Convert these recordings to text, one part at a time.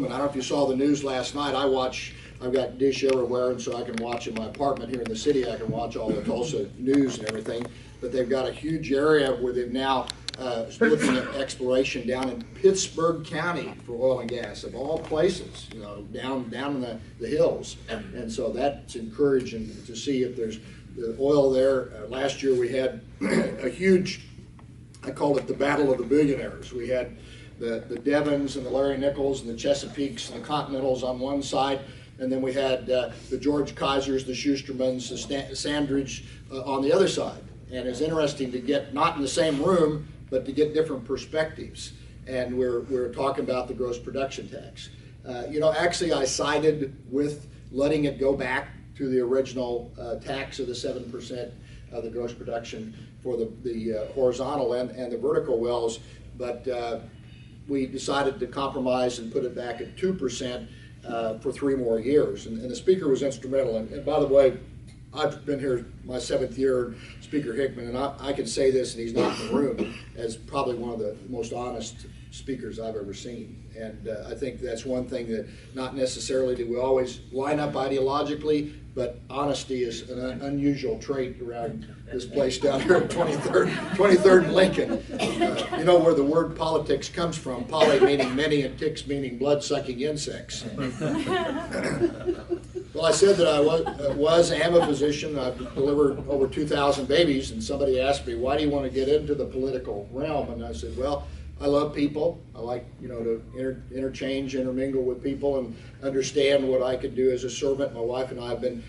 room, and I don't know if you saw the news last night. I've got dish everywhere, and so I can watch in my apartment here in the city. I can watch all the Tulsa news and everything. But they've got a huge area where they've now looking at exploration down in Pittsburgh County for oil and gas, of all places, you know, down in the hills. And so that's encouraging to see if there's the oil there. Last year we had a huge, I called it the Battle of the Billionaires. We had the Devons and the Larry Nichols and the Chesapeakes and the Continentals on one side, and then we had the George Kaisers, the Schustermans, the Sandridge on the other side. And it's interesting to get, not in the same room, but to get different perspectives. And we're talking about the gross production tax. You know, actually I sided with letting it go back to the original tax of the 7% of the gross production for the horizontal and the vertical wells, but we decided to compromise and put it back at 2% for 3 more years. And the speaker was instrumental. And by the way, I've been here my 7th year, Speaker Hickman, and I can say this, and he's not in the room, as probably one of the most honest speakers I've ever seen. And I think that's one thing that not necessarily do we always line up ideologically, but honesty is an unusual trait around this place down here at 23rd and Lincoln. You know where the word politics comes from, poly meaning many and ticks meaning blood-sucking insects. Well, I said that I am a physician. I've delivered over 2,000 babies, and somebody asked me, why do you want to get into the political realm? And I said, well, I love people. I like, you know, to interchange, intermingle with people and understand what I could do as a servant. My wife and I have been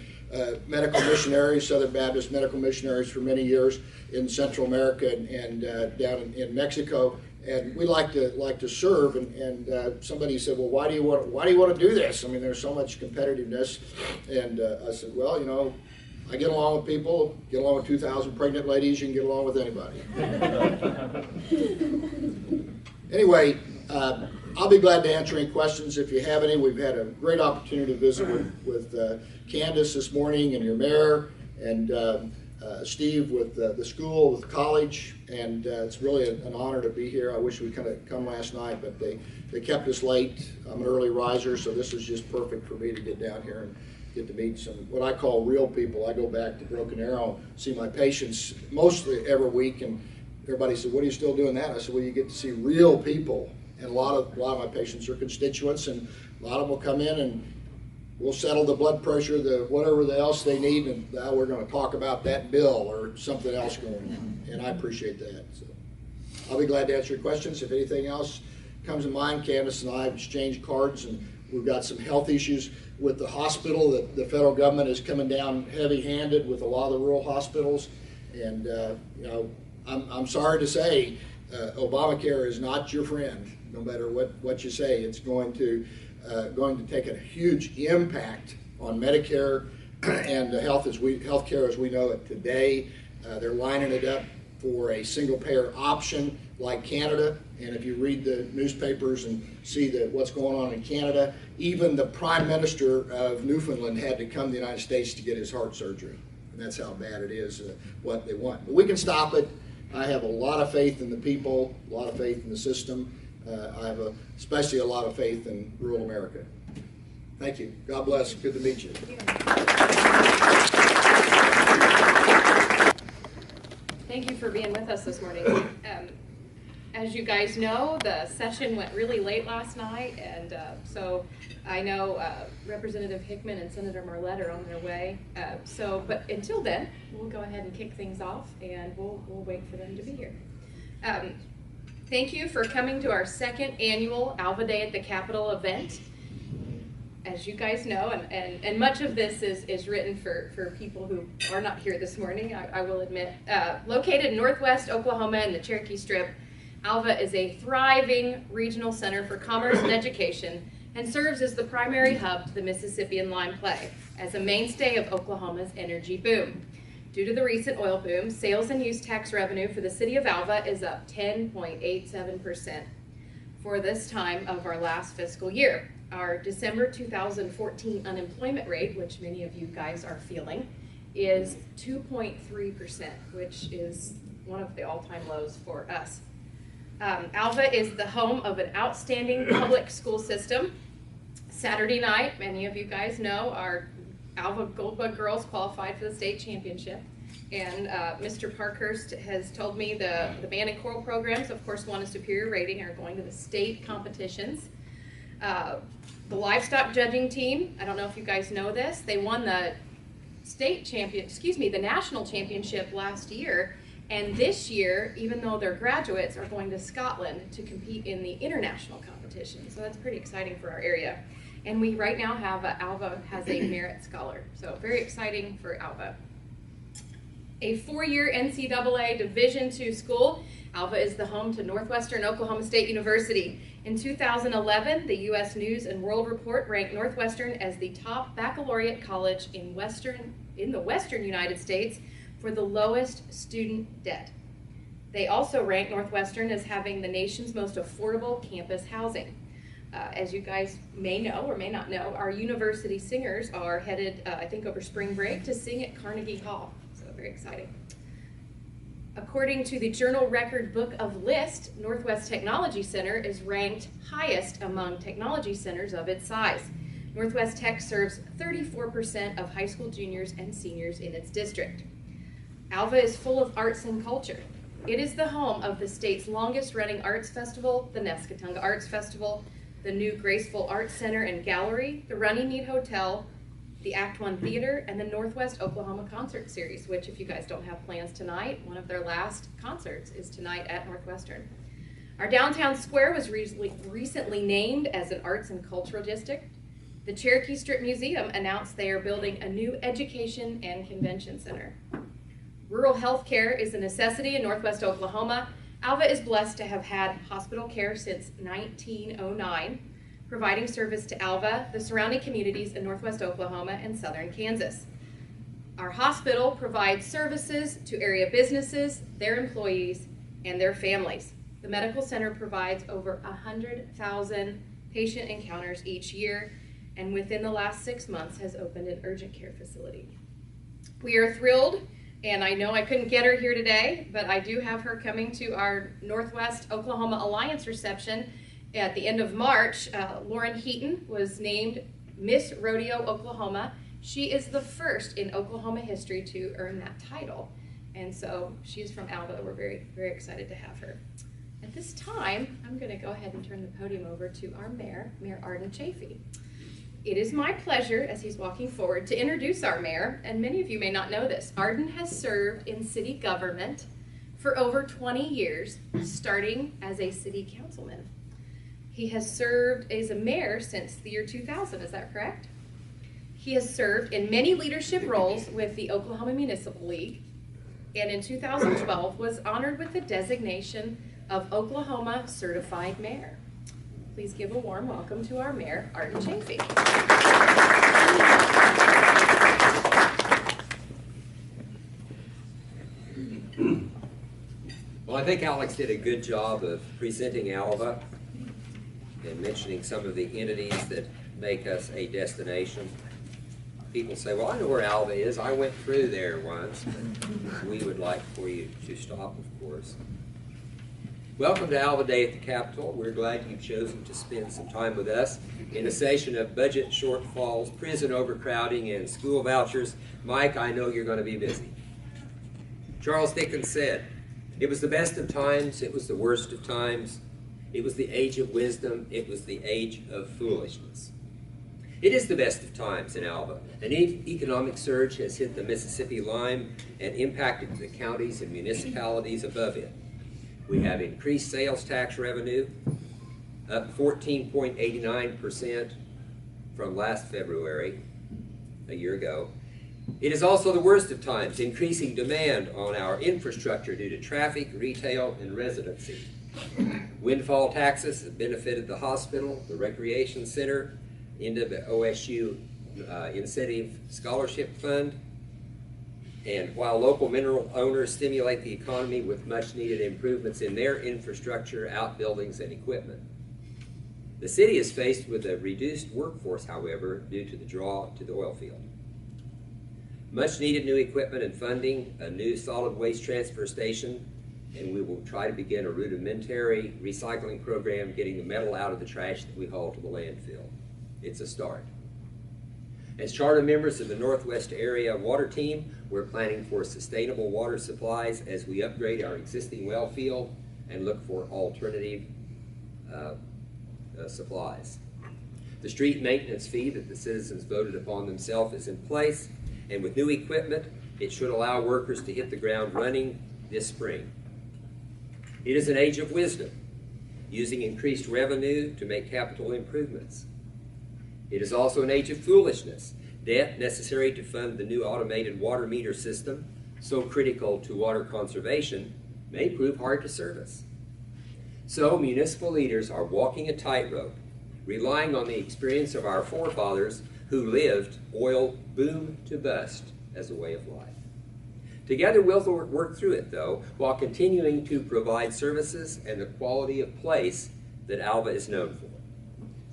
medical missionaries, Southern Baptist medical missionaries for many years in Central America and down in Mexico. And we like to serve, and somebody said, well, why do you want to do this? I mean, there's so much competitiveness. And I said, well, you know, I get along with people, get along with 2,000 pregnant ladies, you can get along with anybody. Anyway, I'll be glad to answer any questions if you have any. We've had a great opportunity to visit with Candace this morning, and your mayor, and Steve with the school, with the college, and it's really an honor to be here. I wish we could have come last night, but they kept us late. I'm an early riser, so this is just perfect for me to get down here and get to meet some, what I call real people. I go back to Broken Arrow, see my patients mostly every week, and everybody said, what are you still doing that? I said, well, you get to see real people, and a lot of my patients are constituents, and a lot of them will come in and we'll settle the blood pressure, whatever else they need, and now we're going to talk about that bill or something else going on, and I appreciate that. So I'll be glad to answer your questions. If anything else comes to mind, Candace and I have exchanged cards, and we've got some health issues with the hospital that the federal government is coming down heavy-handed with a lot of the rural hospitals, and you know, I'm sorry to say, Obamacare is not your friend. No matter what you say, it's going to take a huge impact on Medicare and healthcare as we know it today. They're lining it up for a single-payer option like Canada, and if you read the newspapers and see what's going on in Canada, even the Prime Minister of Newfoundland had to come to the United States to get his heart surgery, and that's how bad it is, what they want. But we can stop it. I have a lot of faith in the people, a lot of faith in the system. I have especially a lot of faith in rural America. Thank you. God bless. Good to meet you. Thank you for being with us this morning. As you guys know, the session went really late last night, and so I know Representative Hickman and Senator Marlette are on their way. But until then, we'll go ahead and kick things off, and we'll wait for them to be here. Thank you for coming to our second annual Alva Day at the Capitol event. As you guys know, and much of this is written for people who are not here this morning, I will admit. Located in northwest Oklahoma in the Cherokee Strip, Alva is a thriving regional center for commerce and education and serves as the primary hub to the Mississippian lime play as a mainstay of Oklahoma's energy boom. Due to the recent oil boom, sales and use tax revenue for the city of Alva is up 10.87% for this time of our last fiscal year. Our December 2014 unemployment rate, which many of you guys are feeling, is 2.3%, which is one of the all-time lows for us. Alva is the home of an outstanding public school system Saturday night, many of you guys know, our Alva Goldbug girls qualified for the state championship. And Mr. Parkhurst has told me the band and choral programs, of course, won a superior rating, are going to the state competitions. The livestock judging team, I don't know if you guys know this, they won the the national championship last year. And this year, even though they're graduates, are going to Scotland to compete in the international competition. So that's pretty exciting for our area. And we right now have, Alva has a merit scholar. So very exciting for Alva. A 4-year NCAA Division II school, Alva is the home to Northwestern Oklahoma State University. In 2011, the U.S. News and World Report ranked Northwestern as the top baccalaureate college in the Western United States for the lowest student debt. They also ranked Northwestern as having the nation's most affordable campus housing. As you guys may know or may not know, our university singers are headed, I think, over spring break to sing at Carnegie Hall. So very exciting. According to the Journal Record Book of List, Northwest Technology Center is ranked highest among technology centers of its size. Northwest Tech serves 34% of high school juniors and seniors in its district. Alva is full of arts and culture. It is the home of the state's longest running arts festival, the Nescatunga Arts Festival, the new Graceful Arts Center and Gallery, the Runnymede Hotel, the Act One Theater, and the Northwest Oklahoma Concert Series, which, if you guys don't have plans tonight, one of their last concerts is tonight at Northwestern. Our downtown square was recently named as an arts and cultural district. The Cherokee Strip Museum announced they are building a new education and convention center. Rural health care is a necessity in Northwest Oklahoma. Alva is blessed to have had hospital care since 1909, providing service to Alva, the surrounding communities in Northwest Oklahoma and southern Kansas. Our hospital provides services to area businesses, their employees, and their families. The medical center provides over 100,000 patient encounters each year, and within the last 6 months has opened an urgent care facility. We are thrilled, and I know I couldn't get her here today, but I do have her coming to our Northwest Oklahoma Alliance reception at the end of March. Lauren Heaton was named Miss Rodeo Oklahoma. She is the first in Oklahoma history to earn that title. And so she's from Alva. We're very, very excited to have her. At this time, I'm going to go ahead and turn the podium over to our mayor, Mayor Arden Chaffee. It is my pleasure, as he's walking forward, to introduce our mayor, and many of you may not know this. Arden has served in city government for over 20 years, starting as a city councilman. He has served as a mayor since the year 2000, is that correct? He has served in many leadership roles with the Oklahoma Municipal League, and in 2012 was honored with the designation of Oklahoma Certified Mayor. Please give a warm welcome to our mayor, Arden Chaffee. Well, I think Alex did a good job of presenting Alva and mentioning some of the entities that make us a destination. People say, well, I know where Alva is. I went through there once. But we would like for you to stop, of course. Welcome to Alva Day at the Capitol. We're glad you've chosen to spend some time with us in a session of budget shortfalls, prison overcrowding, and school vouchers. Mike, I know you're going to be busy. Charles Dickens said, it was the best of times, it was the worst of times. It was the age of wisdom, it was the age of foolishness. It is the best of times in Alva. An economic surge has hit the Mississippi Lime and impacted the counties and municipalities above it. We have increased sales tax revenue, up 14.89% from last February, a year ago. It is also the worst of times, increasing demand on our infrastructure due to traffic, retail, and residency. Windfall taxes have benefited the hospital, the recreation center, into the OSU Incentive Scholarship Fund. And while local mineral owners stimulate the economy with much needed improvements in their infrastructure, outbuildings, and equipment. The city is faced with a reduced workforce, however, due to the draw to the oil field. Much needed new equipment and funding, a new solid waste transfer station, and we will try to begin a rudimentary recycling program, getting the metal out of the trash that we haul to the landfill. it's a start. As charter members of the Northwest Area Water Team, we're planning for sustainable water supplies as we upgrade our existing well field and look for alternative supplies. The street maintenance fee that the citizens voted upon themselves is in place, and with new equipment, it should allow workers to hit the ground running this spring. It is an age of wisdom, using increased revenue to make capital improvements. It is also an age of foolishness, debt necessary to fund the new automated water meter system, so critical to water conservation, may prove hard to service. So municipal leaders are walking a tightrope, relying on the experience of our forefathers who lived oil boom to bust as a way of life. Together we'll work through it, though, while continuing to provide services and the quality of place that Alva is known for.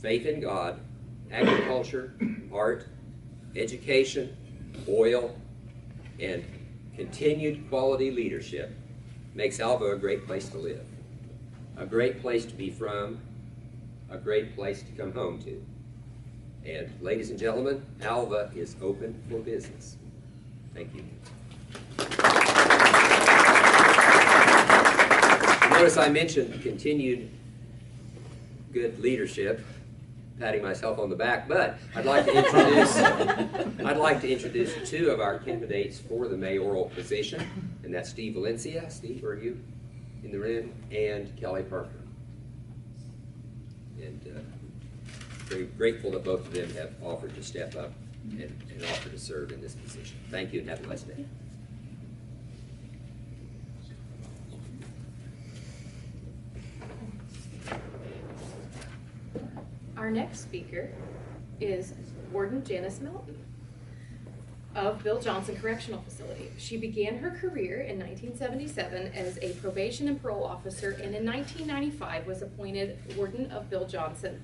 Faith in God, agriculture, art, education, oil, and continued quality leadership makes Alva a great place to live, a great place to be from, a great place to come home to. And ladies and gentlemen, Alva is open for business. Thank you. Notice I mentioned continued good leadership, patting myself on the back, but I'd like to introduce two of our candidates for the mayoral position, and that's Steve Valencia. Steve, are you in the room? And Kelly Parker. And very grateful that both of them have offered to step up and offer to serve in this position. Thank you and have a blessed day. Our next speaker is Warden Janice Melton of Bill Johnson Correctional Facility. She began her career in 1977 as a probation and parole officer, and in 1995 was appointed Warden of Bill Johnson,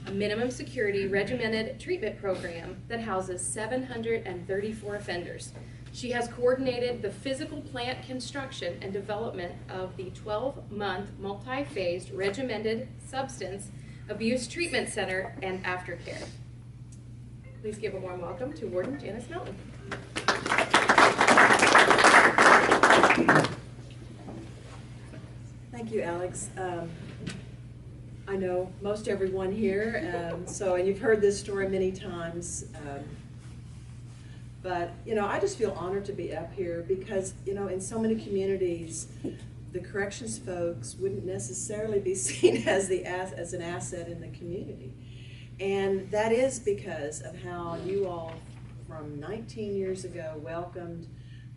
a minimum security regimented treatment program that houses 734 offenders. She has coordinated the physical plant construction and development of the 12-month multi-phased regimented substance abuse treatment center and aftercare. Please give a warm welcome to Warden Janice Melton. Thank you, Alex. I know most everyone here, and you've heard this story many times. But I just feel honored to be up here because, in so many communities, the corrections folks wouldn't necessarily be seen as an asset in the community. And that is because of how you all, from 19 years ago, welcomed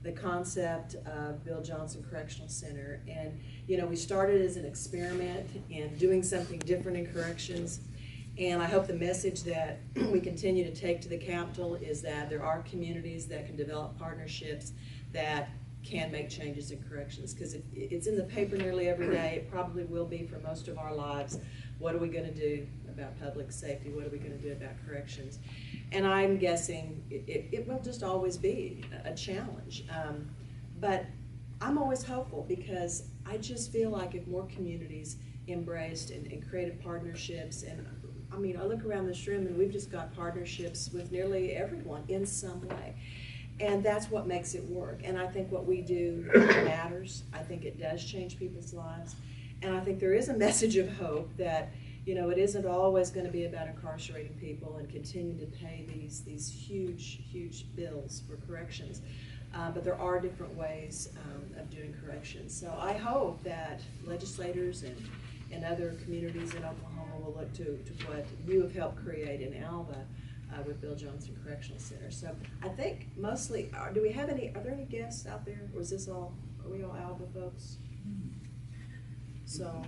the concept of Bill Johnson Correctional Center. And, we started as an experiment in doing something different in corrections. And I hope the message that we continue to take to the Capitol is that there are communities that can develop partnerships that can make changes in corrections, because it's in the paper nearly every day. It probably will be for most of our lives. What are we going to do about public safety? What are we going to do about corrections? And I'm guessing it will just always be a challenge. But I'm always hopeful because I just feel like if more communities embraced and created partnerships, and I look around this room and we've just got partnerships with nearly everyone in some way. And that's what makes it work. And I think what we do matters. I think it does change people's lives. And I think there is a message of hope that, it isn't always going to be about incarcerating people and continuing to pay these huge, huge bills for corrections. But there are different ways of doing corrections. So I hope that legislators and other communities in Oklahoma will look to what you have helped create in Alva with Bill Johnson Correctional Center. So I think mostly, are there any guests out there, or are we all Alva folks? So,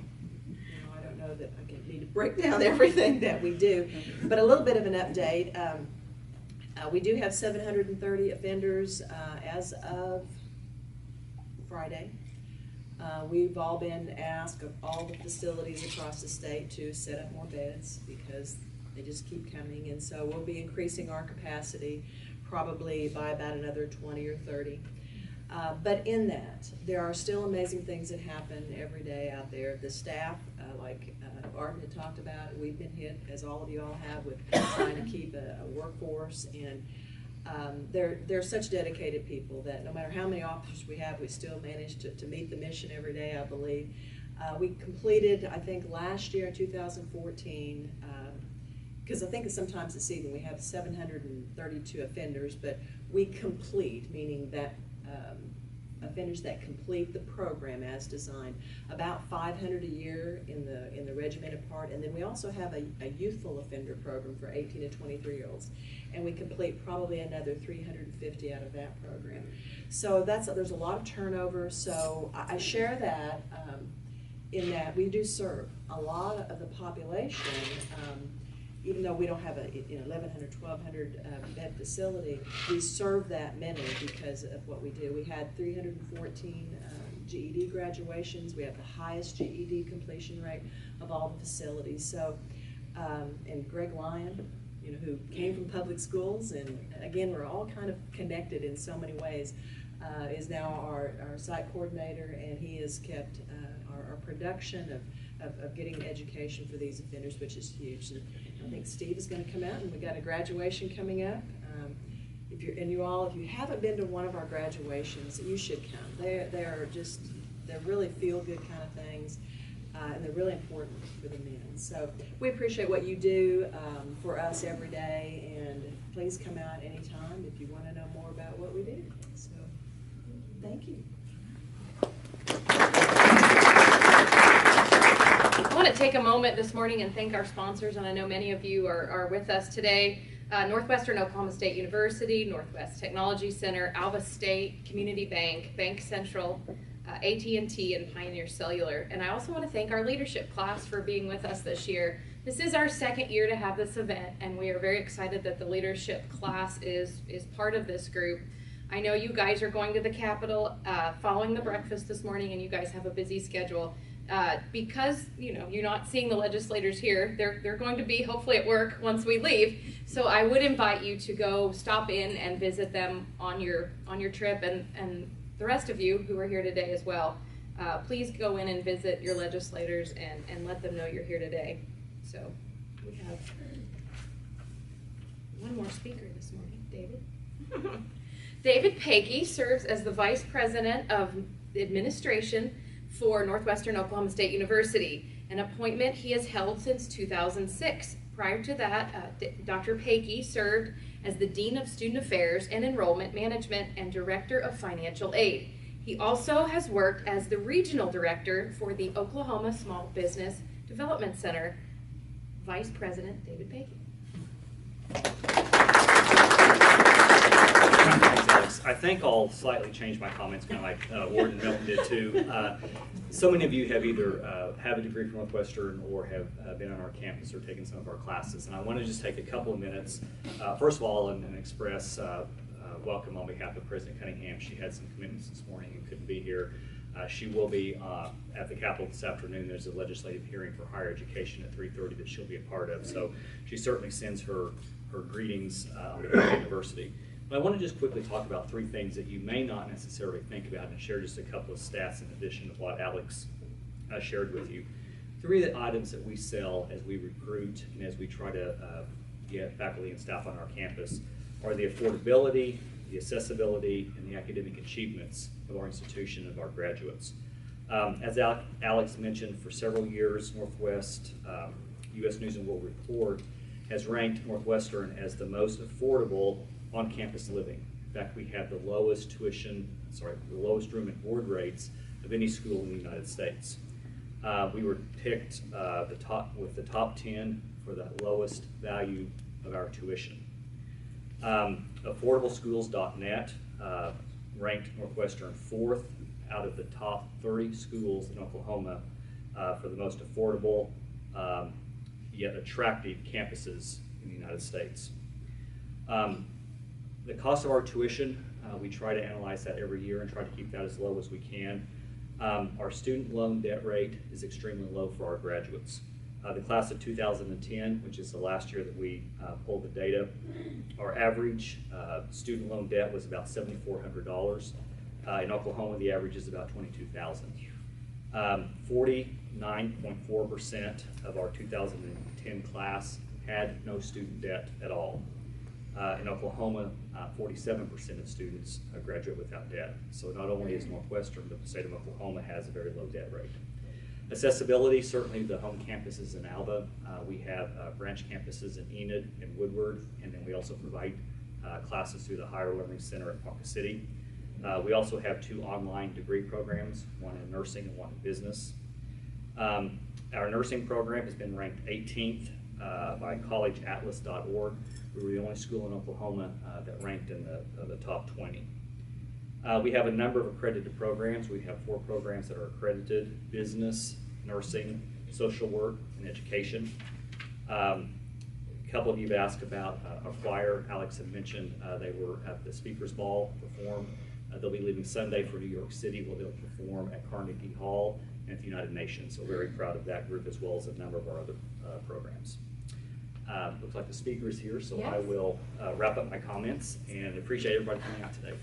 I don't know that I need to break down everything that we do, but a little bit of an update. We do have 730 offenders as of Friday. We've all been asked of all the facilities across the state to set up more beds because they just keep coming, and so we'll be increasing our capacity probably by about another 20 or 30. But in that, there are still amazing things that happen every day out there. The staff, like Arden had talked about, we've been hit, as all of you all have, with trying to keep a workforce, and they're such dedicated people that no matter how many officers we have, we still manage to meet the mission every day, I believe. We completed, I think last year, 2014, because I think sometimes it's even, we have 732 offenders, but we complete, meaning that offenders that complete the program as designed, about 500 a year in the regimented part, and then we also have a youthful offender program for 18 to 23-year-olds, and we complete probably another 350 out of that program. So there's a lot of turnover. So I share that in that we do serve a lot of the population. Even though we don't have a 1,100, 1,200 bed facility, we serve that many because of what we do. We had 314 GED graduations. We have the highest GED completion rate of all the facilities. So, and Greg Lyon, who came from public schools, and again, we're all kind of connected in so many ways, is now our site coordinator, and he has kept our production of getting education for these offenders, which is huge. And I think Steve is going to come out, and we got a graduation coming up. If you haven't been to one of our graduations, you should come. They're really feel-good kind of things, and they're really important for the men. So we appreciate what you do for us every day, and please come out anytime if you want to know more about what we do. So thank you. I want to take a moment this morning and thank our sponsors, and I know many of you are with us today. Northwestern Oklahoma State University, Northwest Technology Center, Alva State, Community Bank, Bank Central, AT&T, and Pioneer Cellular. And I also want to thank our leadership class for being with us this year. This is our second year to have this event, and we are very excited that the leadership class is part of this group. I know you guys are going to the Capitol following the breakfast this morning, and you guys have a busy schedule. Because you're not seeing the legislators here, they're going to be hopefully at work once we leave. So I would invite you to go stop in and visit them on your trip, and the rest of you who are here today as well. Please go in and visit your legislators and let them know you're here today. So we have one more speaker this morning, David. David Pecha serves as the Vice President of Administration for Northwestern Oklahoma State University, an appointment he has held since 2006. Prior to that, Dr. Pecha served as the Dean of Student Affairs and Enrollment Management and Director of Financial Aid. He also has worked as the Regional Director for the Oklahoma Small Business Development Center. Vice President David Pecha. I think I'll slightly change my comments, kind of like Warden Melton did too. So many of you have either have a degree from Northwestern or have been on our campus or taken some of our classes. And I want to just take a couple of minutes, first of all, and express welcome on behalf of President Cunningham. She had some commitments this morning and couldn't be here. She will be at the Capitol this afternoon. There's a legislative hearing for higher education at 3:30 that she'll be a part of. So she certainly sends her greetings on behalf of the university. But I want to just quickly talk about three things that you may not necessarily think about and share just a couple of stats in addition to what Alex shared with you. Three of the items that we sell as we recruit and as we try to get faculty and staff on our campus are the affordability, the accessibility, and the academic achievements of our institution and of our graduates. As Alex mentioned, for several years, Northwest U.S. News and World Report has ranked Northwestern as the most affordable on-campus living. In fact, we have the lowest room and board rates of any school in the United States. We were picked with the top 10 for the lowest value of our tuition. AffordableSchools.net ranked Northwestern 4th out of the top 30 schools in Oklahoma for the most affordable yet attractive campuses in the United States. The cost of our tuition, we try to analyze that every year and try to keep that as low as we can. Our student loan debt rate is extremely low for our graduates. The class of 2010, which is the last year that we pulled the data, our average student loan debt was about $7,400. In Oklahoma, the average is about 22,000. 49.4% of our 2010 class had no student debt at all. In Oklahoma, 47% of students graduate without debt. So not only is Northwestern, but the state of Oklahoma has a very low debt rate. Accessibility, certainly the home campuses in Alva. We have branch campuses in Enid and Woodward, and then we also provide classes through the Higher Learning Center at Ponca City. We also have 2 online degree programs, one in nursing and one in business. Our nursing program has been ranked 18th by collegeatlas.org. We were the only school in Oklahoma that ranked in the top 20. We have a number of accredited programs. We have 4 programs that are accredited: business, nursing, social work, and education. A couple of you have asked about our choir. Alex had mentioned they were at the Speakers Ball perform. They'll be leaving Sunday for New York City, where they'll perform at Carnegie Hall and at the United Nations. So very proud of that group, as well as a number of our other programs. Looks like the speaker is here, so Yes. I will wrap up my comments and appreciate everybody coming out today.